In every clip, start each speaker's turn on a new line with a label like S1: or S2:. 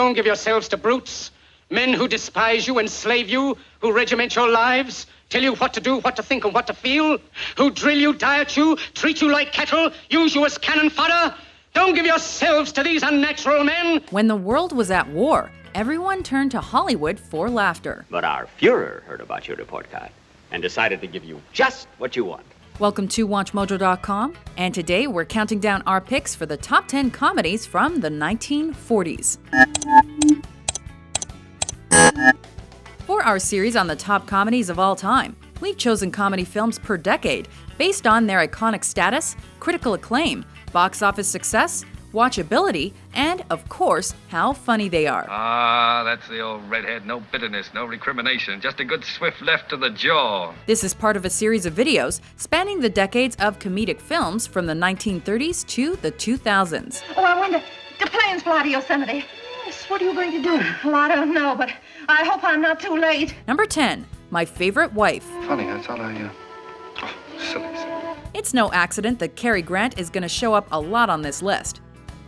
S1: Don't give yourselves to brutes. Men who despise you, enslave you, who regiment your lives, tell you what to do, what to think, and what to feel, who drill you, diet you, treat you like cattle, use you as cannon fodder. Don't give yourselves to these unnatural men.
S2: When the world was at war, everyone turned to Hollywood for laughter.
S3: But our Führer heard about your report card and decided to give you just what you want.
S2: Welcome to WatchMojo.com, and today we're counting down our picks for the top 10 comedies from the 1940s. For our series on the top comedies of all time, we've chosen comedy films per decade based on their iconic status, critical acclaim, box office success, watchability, and, of course, how funny they are.
S4: Ah, that's the old redhead. No bitterness, no recrimination. Just a good swift left to the jaw.
S2: This is part of a series of videos spanning the decades of comedic films from the 1930s to the 2000s.
S5: Oh, I wonder, do planes fly to Yosemite? Yes, what are you going to do? Well, I don't know, but I hope I'm not too late.
S2: Number 10, My Favorite Wife.
S6: Funny, I thought silly.
S2: It's no accident that Cary Grant is going to show up a lot on this list.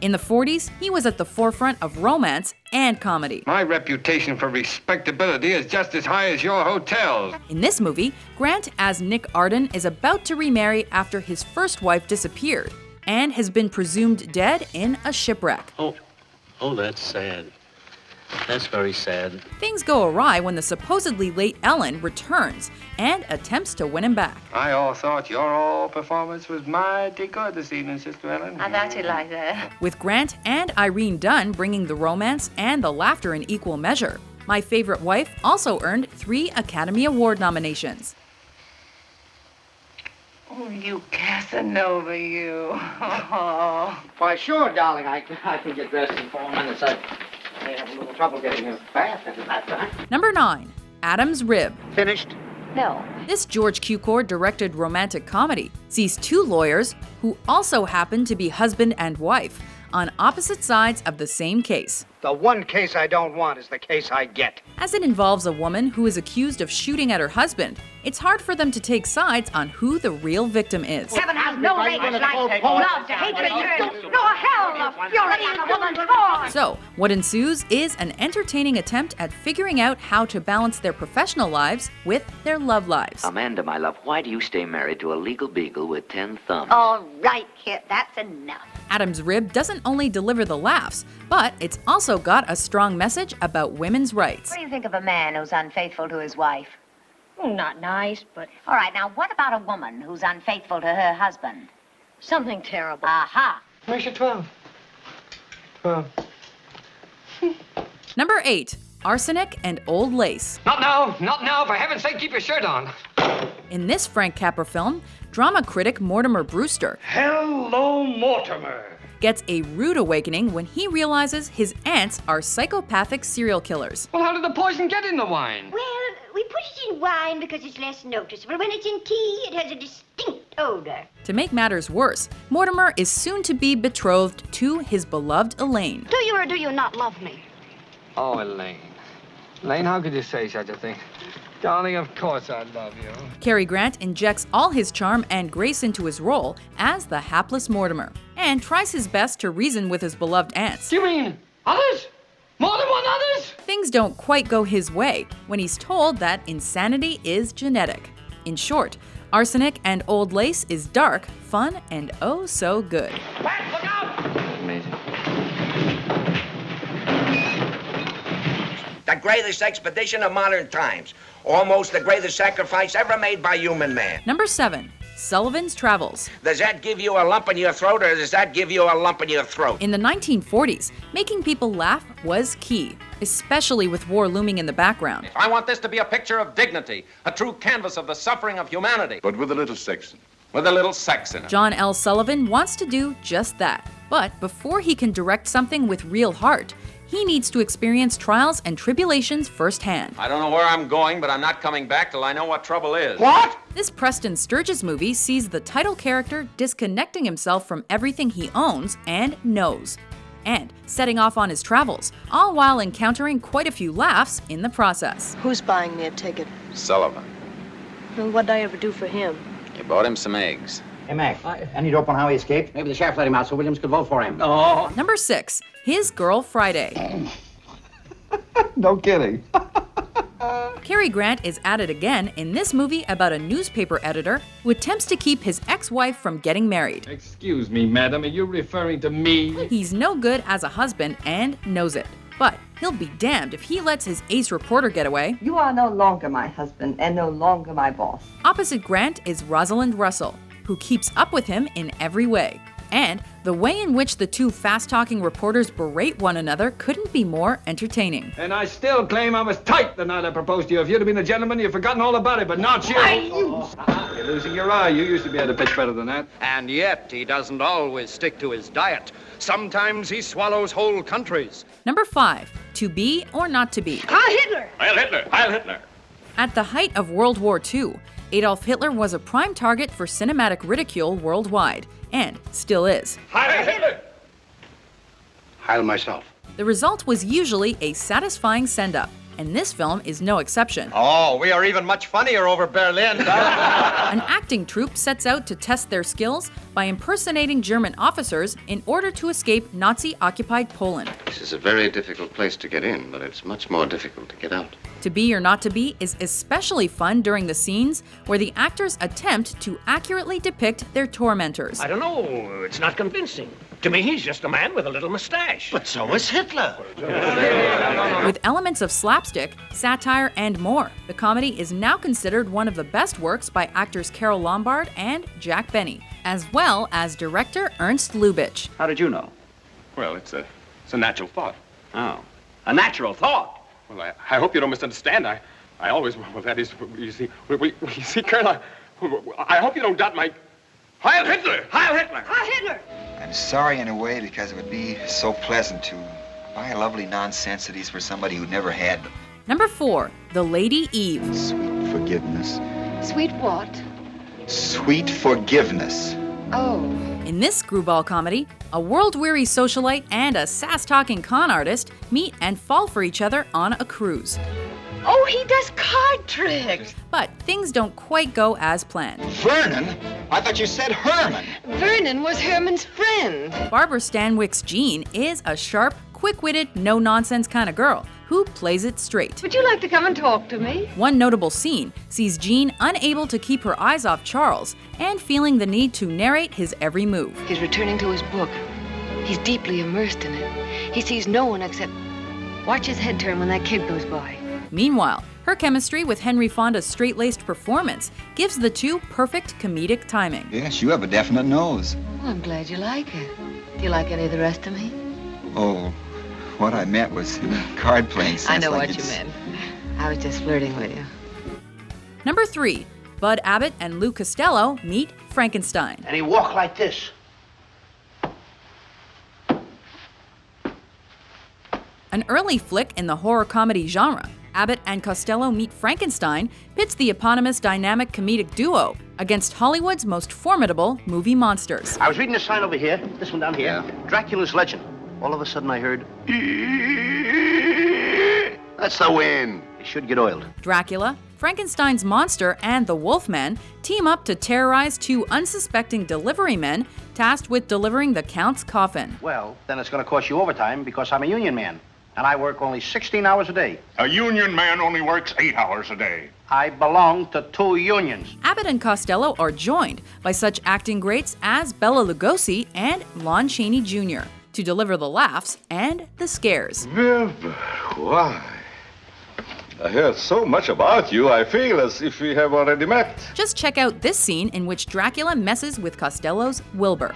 S2: In the 40s, he was at the forefront of romance and comedy.
S6: My reputation for respectability is just as high as your hotel's.
S2: In this movie, Grant as Nick Arden is about to remarry after his first wife disappeared and has been presumed dead in a shipwreck.
S3: Oh, that's sad. That's very sad.
S2: Things go awry when the supposedly late Ellen returns and attempts to win him back.
S6: I all thought your all performance was mighty good this evening, Sister Ellen.
S5: I thought you'd like that.
S2: With Grant and Irene Dunne bringing the romance and the laughter in equal measure, My Favorite Wife also earned 3 Academy Award nominations.
S5: Oh, you Casanova, you. Oh.
S7: Why, sure, darling. I can get dressed in 4 minutes. I may have a little trouble getting a bath in that time.
S2: Number 9, Adam's Rib.
S7: Finished?
S5: No.
S2: This George Cukor directed romantic comedy sees 2 lawyers, who also happen to be husband and wife, on opposite sides of the same case.
S7: The one case I don't want is the case I get.
S2: As it involves a woman who is accused of shooting at her husband, it's hard for them to take sides on who the real victim is.
S5: Heaven has no language like love, hatred, nor hell of fury in a woman's heart.
S2: So, what ensues is an entertaining attempt at figuring out how to balance their professional lives with their love lives.
S8: Amanda, my love, why do you stay married to a legal beagle with 10 thumbs?
S5: All right, Kit, that's enough.
S2: Adam's Rib doesn't only deliver the laughs, but it's also got a strong message about women's rights.
S5: What do you think of a man who's unfaithful to his wife?
S9: Not nice, but
S5: All right, now what about a woman who's unfaithful to her husband?
S9: something terrible.
S5: Aha.
S7: Where's your 12? 12.
S2: Number 8, Arsenic and Old Lace.
S4: Not now. For heaven's sake, keep your shirt on.
S2: In this Frank Capra film, drama critic Mortimer Brewster
S4: Hello, Mortimer.
S2: gets a rude awakening when he realizes his aunts are psychopathic serial killers.
S4: Well, how did the poison get in the wine?
S9: Well, we put it in wine because it's less noticeable. When it's in tea, it has a distinct odor.
S2: To make matters worse, Mortimer is soon to be betrothed to his beloved Elaine.
S9: Do you or do you not love me?
S4: Oh, Elaine. Elaine, how could you say such a thing? Darling, of course I love you.
S2: Cary Grant injects all his charm and grace into his role as the hapless Mortimer, and tries his best to reason with his beloved aunts.
S4: Do you mean others? More than one others?
S2: Things don't quite go his way when he's told that insanity is genetic. In short, Arsenic and Old Lace is dark, fun, and oh so good.
S4: Pat, look out!
S6: Amazing.
S10: The greatest expedition of modern times. Almost the greatest sacrifice ever made by human man.
S2: Number 7, Sullivan's Travels.
S10: Does that give you a lump in your throat, or does that give you a lump in your throat?
S2: In the 1940s, making people laugh was key, especially with war looming in the background.
S11: I want this to be a picture of dignity, a true canvas of the suffering of humanity.
S6: But with a little sex in it.
S11: With a little sex in it.
S2: John L. Sullivan wants to do just that. But before he can direct something with real heart, he needs to experience trials and tribulations firsthand.
S11: I don't know where I'm going, but I'm not coming back till I know what trouble is.
S10: What?
S2: This Preston Sturges movie sees the title character disconnecting himself from everything he owns and knows, and setting off on his travels, all while encountering quite a few laughs in the process.
S12: Who's buying me a ticket?
S11: Sullivan.
S12: Well, what'd I ever do for him?
S11: You bought him some eggs.
S7: Hey, Mac, any dope on how he escaped? Maybe the sheriff let him out so Williams could vote for him.
S11: Oh.
S2: Number 6, His Girl Friday.
S4: No kidding.
S2: Cary Grant is at it again in this movie about a newspaper editor who attempts to keep his ex-wife from getting married.
S4: Excuse me, madam, are you referring to me?
S2: He's no good as a husband and knows it. But he'll be damned if he lets his ace reporter get away.
S13: You are no longer my husband and no longer my boss.
S2: Opposite Grant is Rosalind Russell, who keeps up with him in every way. And the way in which the two fast-talking reporters berate one another couldn't be more entertaining.
S4: And I still claim I was tight the night I proposed to you. If you'd have been a gentleman, you've forgotten all about it, but not you. You're losing your eye. You used to be able to pitch better than that.
S11: And yet, he doesn't always stick to his diet. Sometimes he swallows whole countries.
S2: Number 5, To Be or Not to Be.
S9: Heil Hitler!
S3: Heil Hitler! Heil Hitler!
S2: At the height of World War II, Adolf Hitler was a prime target for cinematic ridicule worldwide, and still is.
S3: Heil Hitler!
S14: Heil myself.
S2: The result was usually a satisfying send-up, and this film is no exception.
S11: Oh, we are even much funnier over Berlin.
S2: An acting troupe sets out to test their skills by impersonating German officers in order to escape Nazi-occupied Poland.
S14: This is a very difficult place to get in, but it's much more difficult to get out.
S2: To Be or Not to Be is especially fun during the scenes where the actors attempt to accurately depict their tormentors.
S15: I don't know. It's not convincing. To me, he's just a man with a little mustache. But so is Hitler.
S2: With elements of slapstick, satire, and more, the comedy is now considered one of the best works by actors Carol Lombard and Jack Benny, as well as director Ernst Lubitsch.
S3: How did you know?
S16: Well, it's a natural thought.
S3: Oh, a natural thought?
S16: Well, I hope you don't misunderstand. I always, well, that is, you see, Colonel, I hope you don't doubt my... Heil Hitler!
S3: Heil Hitler!
S9: Heil Hitler!
S17: I'm sorry in a way because it would be so pleasant to buy lovely nonsensities for somebody who never had them.
S2: Number 4, The Lady Eve.
S17: Sweet forgiveness.
S12: Sweet what?
S17: Sweet forgiveness.
S12: Oh.
S2: In this screwball comedy, a world-weary socialite and a sass-talking con artist meet and fall for each other on a cruise.
S12: Oh, he does card tricks.
S2: But things don't quite go as planned.
S17: Vernon? I thought you said Herman.
S12: Vernon was Herman's friend.
S2: Barbara Stanwyck's Jean is a sharp, quick-witted, no-nonsense kind of girl who plays it straight.
S12: Would you like to come and talk to me?
S2: One notable scene sees Jean unable to keep her eyes off Charles and feeling the need to narrate his every move.
S12: He's returning to his book. He's deeply immersed in it. He sees no one except... Watch his head turn when that kid goes by.
S2: Meanwhile, her chemistry with Henry Fonda's straight-laced performance gives the two perfect comedic timing.
S17: Yes, you have a definite nose.
S12: Well, I'm glad you like it. Do you like any of the rest of me?
S17: Oh, what I meant was card playing sense.
S12: I know
S17: like
S12: what you meant. I was just flirting with you.
S2: Number 3, Bud Abbott and Lou Costello meet Frankenstein.
S15: And he walked like this.
S2: An early flick in the horror comedy genre, Abbott and Costello Meet Frankenstein pits the eponymous dynamic comedic duo against Hollywood's most formidable movie monsters.
S15: I was reading a sign over here, this one down here, Dracula's Legend. All of a sudden I heard... That's the wind. It should get oiled.
S2: Dracula, Frankenstein's monster, and the Wolfman team up to terrorize two unsuspecting delivery men tasked with delivering the Count's coffin.
S15: Well, then it's going to cost you overtime because I'm a union man. And I work only 16 hours a day.
S14: A union man only works 8 hours a day.
S15: I belong to 2 unions.
S2: Abbott and Costello are joined by such acting greats as Bela Lugosi and Lon Chaney Jr. to deliver the laughs and the scares.
S18: Well, why? I hear so much about you, I feel as if we have already met.
S2: Just check out this scene in which Dracula messes with Costello's Wilbur.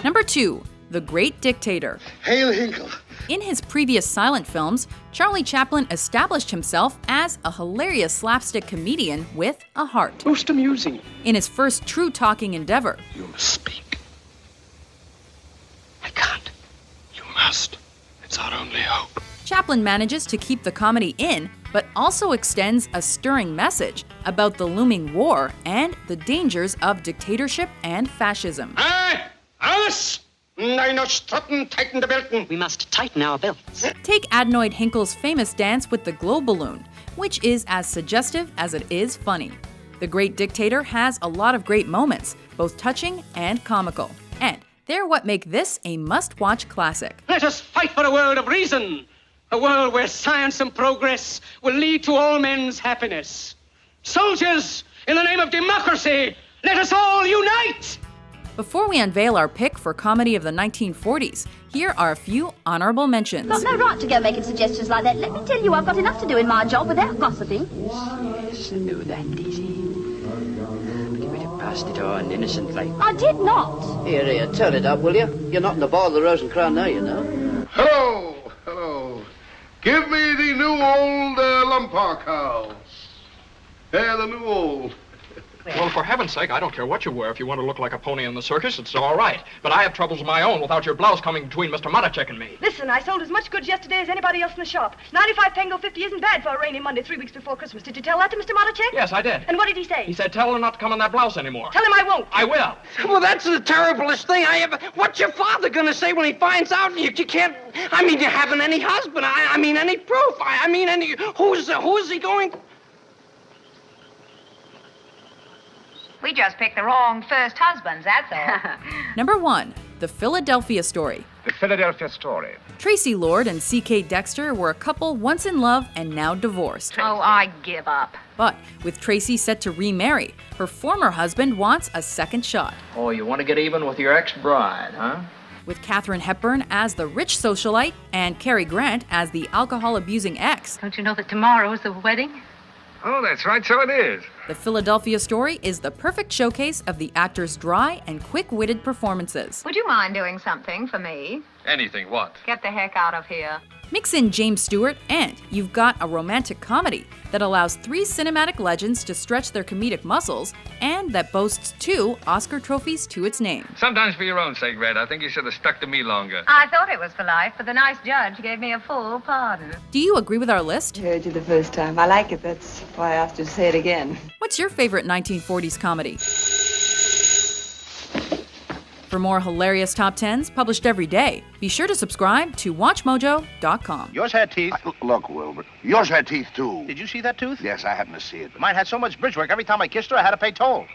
S2: Number 2, The Great Dictator.
S14: Hail Hinkle.
S2: In his previous silent films, Charlie Chaplin established himself as a hilarious slapstick comedian with a heart.
S1: Most amusing.
S2: In his first true talking endeavor,
S1: You must speak. I can't. You must. It's our only hope.
S2: Chaplin manages to keep the comedy in, but also extends a stirring message about the looming war and the dangers of dictatorship and fascism.
S1: Aye! Alice! Tighten the belten.
S19: We must tighten our belts.
S2: Take Adenoid Hinkle's famous dance with the glow balloon, which is as suggestive as it is funny. The Great Dictator has a lot of great moments, both touching and comical. And they're what make this a must-watch classic.
S1: Let us fight for a world of reason, a world where science and progress will lead to all men's happiness. Soldiers, in the name of democracy, let us all unite!
S2: Before we unveil our pick for comedy of the 1940s, here are a few honorable mentions.
S19: Got no right to go making suggestions like that. Let me tell you, I've got enough to do in my job without gossiping.
S3: Do that, Daisy. Give it a bastard or an innocent life.
S19: I did not.
S7: Here, turn it up, will you? You're not in the bar of the Rose and Crown now, you know.
S20: Hello, hello. Give me the new old Lumpar cows. They're the new old.
S11: Well, for heaven's sake, I don't care what you wear. If you want to look like a pony in the circus, it's all right. But I have troubles of my own without your blouse coming between Mr. Matichek and me.
S5: Listen, I sold as much goods yesterday as anybody else in the shop. 95 Pango 50 isn't bad for a rainy Monday 3 weeks before Christmas. Did you tell that to Mr. Matichek?
S11: Yes, I did.
S5: And what did he say?
S11: He said, tell her not to come in that blouse anymore.
S5: Tell him I won't.
S11: I will.
S7: Well, that's the terriblest thing I ever... What's your father gonna say when he finds out you can't... I mean, you haven't any husband. I mean, any proof. I mean, any... Who's he going...
S21: We just picked the wrong first husbands, that's all.
S2: Number 1, The Philadelphia Story.
S4: The Philadelphia Story.
S2: Tracy Lord and C.K. Dexter were a couple once in love and now divorced.
S21: Oh, I give up.
S2: But with Tracy set to remarry, her former husband wants a second shot.
S7: Oh, you want to get even with your ex-bride, huh?
S2: With Katharine Hepburn as the rich socialite and Cary Grant as the alcohol-abusing ex.
S21: Don't you know that tomorrow is the wedding?
S4: Oh, that's right, so it is.
S2: The Philadelphia Story is the perfect showcase of the actors' dry and quick-witted performances.
S21: Would you mind doing something for me?
S4: Anything, what?
S21: Get the heck out of here.
S2: Mix in James Stewart and you've got a romantic comedy that allows 3 cinematic legends to stretch their comedic muscles and that boasts 2 Oscar trophies to its name.
S4: Sometimes for your own sake, Red, I think you should have stuck to me longer.
S21: I thought it was for life, but the nice judge gave me a full pardon.
S2: Do you agree with our list?
S13: I heard you the first time. I like it. That's why I asked you to say it again.
S2: What's your favorite 1940s comedy? For more hilarious top 10s published every day, be sure to subscribe to WatchMojo.com.
S22: Yours had teeth?
S20: Look, Wilbur, yours had teeth, too.
S22: Did you see that tooth?
S20: Yes, I happened to see it.
S22: Mine had so much bridge work, every time I kissed her, I had to pay toll.